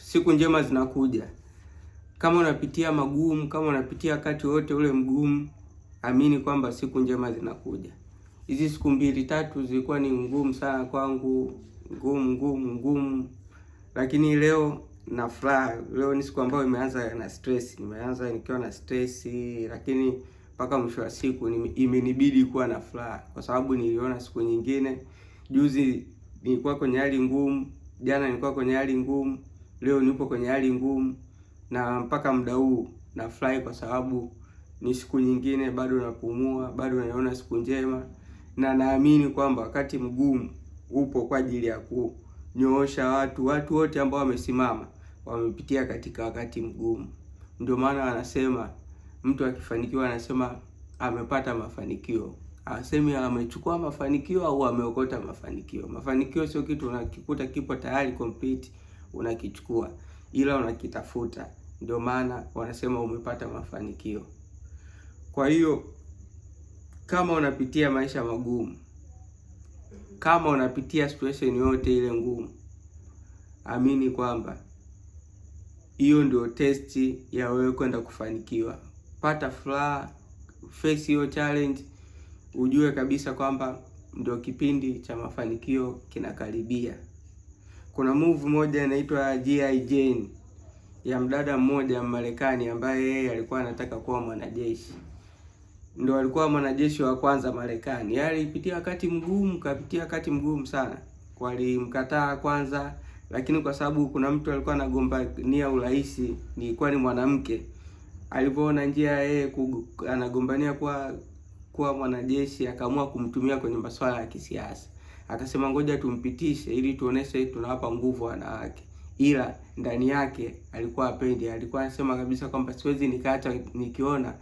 Siku njema zinakuja. Kama unapitia magumu, kama unapitia wakati wote ule mgumu, amini kwamba siku njema zinakuja. Hizi siku 2-3 zilikuwa ni ngumu sana kwangu, ngumu, lakini leo na furaha. Leo ni siku ambayo imeanza na stress, nimeanza nikiwa na stress, lakini mpaka mwisho wa siku imenibidi kuwa na furaha kwa sababu niliona siku nyingine. Juzi nilikuwa kwenye hali ngumu, jana nilikuwa kwenye hali ngumu, leo nipo kwenye hali ngumu, na mpaka muda huu nafurahi kwa sababu ni siku nyingine, bado napumua, bado naona siku njema, na naamini kwamba wakati mgumu upo kwa ajili ya kunyoosha watu wote ambao wamesimama wamepitia katika wakati mgumu. Ndio maana wanasema mtu akifanikiwa anasema amepata mafanikio. Asemi amechukua mafanikio au ameokota mafanikio. Mafanikio sio kitu unakikuta kipo tayari complete unakichukua, ila unakitafuta. Ndio maana wanasema umepata mafanikio. Kwa hiyo kama unapitia maisha magumu, kama unapitia situation yote ile ngumu, amini kwamba hiyo ndio testi ya wewe kwenda kufanikiwa. Pata furaha, face hiyo challenge, ujue kabisa kwamba ndio kipindi cha mafanikio kinakaribia. Kuna movie moja inaitwa G.I. Jane ya mdada mmoja Marekani ambaye yeye alikuwa anataka kuwa mwanajeshi. Ndio alikuwa mwanajeshi wa kwanza Marekani. Yeye alipitia wakati mgumu sana. Walimkataa kwanza, lakini kwa sababu kuna mtu alikuwa anagombania urais, nilikuwa ni mwanamke. Alipoona njia yeye anagombania kuwa mwanajeshi, akaamua kumtumia kwenye masuala ya kisiasa. Akasema ngoja tumpitishe ili tuoneshe tunawapa nguvu wanawake. Ila ndani yake alikuwa hapendi. Alikuwa anasema kabisa kwamba siwezi nikaacha nikiona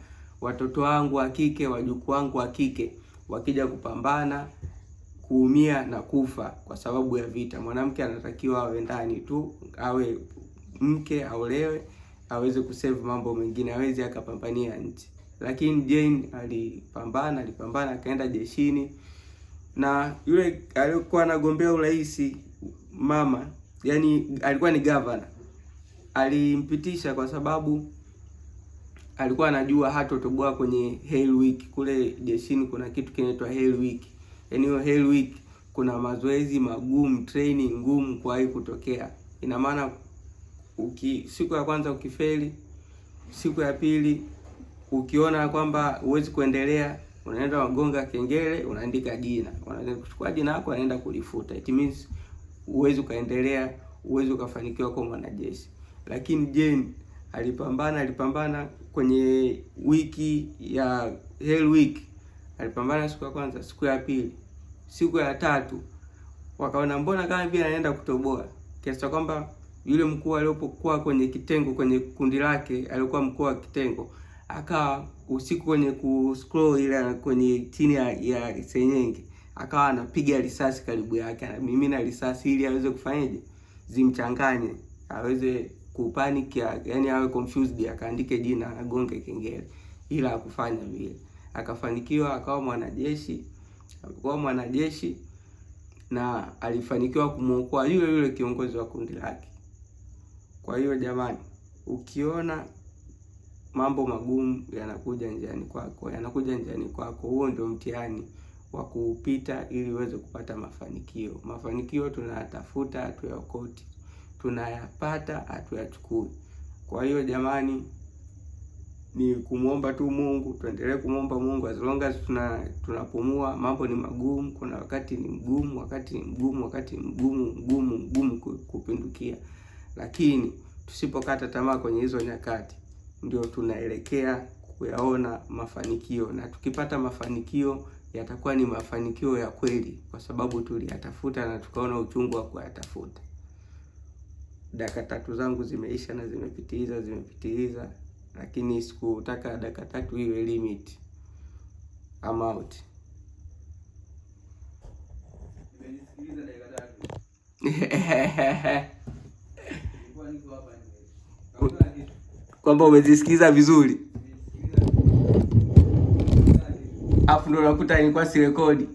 watoto wangu wa kike, wajukuu wangu wa kike wakija kupambana, kuumia na kufa kwa sababu ya vita. Mwanamke anatakiwa awe ndani tu, awe mke, aolewe, aweze kusave mambo mengine, hawezi akapambania nchi. Lakini Jane alipambana akaenda jeshini, na yule alikuwa anagombea urais mama, yani alikuwa ni governor, alimpitisha kwa sababu alikuwa anajua hatotoboa kwenye Hell Week. Kule jeshini kuna kitu kinaitwa Hell Week. Yaani hiyo Hell Week kuna mazoezi magumu, training ngumu kwa hii kutokea. Ina maana siku ya kwanza ukifeli, siku ya pili ukiona kwamba huwezi kuendelea, unaenda wagonga kengele, unaandika jina. Unaenda kuchukua jina lako unaenda kulifuta. It means huwezi kaendelea, huwezi ukafanikiwa kwa mwanajeshi. Lakini Jane alipambana kwenye wiki ya Hell Week. Alipambana siku ya kwanza, siku ya pili, siku ya tatu wakaona mbona kama vile anaenda kutoboa, kiasi kwamba yule mkuu aliyokuwa kwenye kitengo, kwenye kundi lake, alikuwa mkuu wa kitengo, akawa usiku kwenye kuscroll ile kwenye chini ya senyenge, akawa anapiga risasi karibu yake, anamimina risasi ili aweze kufanyaje, zimchanganye, aweze kupanic, yani awe confused, akaandike jina, agonge kengele, ila hakufanya vile. Akafanikiwa, akawa mwanajeshi, na alifanikiwa kumuokoa yule kiongozi wa kundi lake. Kwa hiyo jamani, ukiona mambo magumu yanakuja njiani kwako, huo ndio mtihani wa kupita ili uweze kupata mafanikio. Mafanikio tunayatafuta, hatuyakoti. Tunayapata, hatuyachukui. Kwa hiyo jamani, ni kumuomba tu Mungu, tuendelee kumuomba Mungu as long as tunapumua. Mambo ni magumu, kuna wakati ni mgumu, wakati mgumu kupindukia. Lakini tusipokata tamaa kwenye hizo nyakati, ndio tunaelekea kuyaona mafanikio, na tukipata mafanikio yatakuwa ni mafanikio ya kweli kwa sababu tuliyatafuta na tukaona uchungu wa kuyatafuta. Dakika 3 zangu zimeisha na zimepitiliza, lakini sikutaka dakika 3 iwe limit. I'm out. Nimesikiliza dakika 3. Kwamba umezisikiliza vizuri. Afu ndo nakuta nilikuwa si rekodi.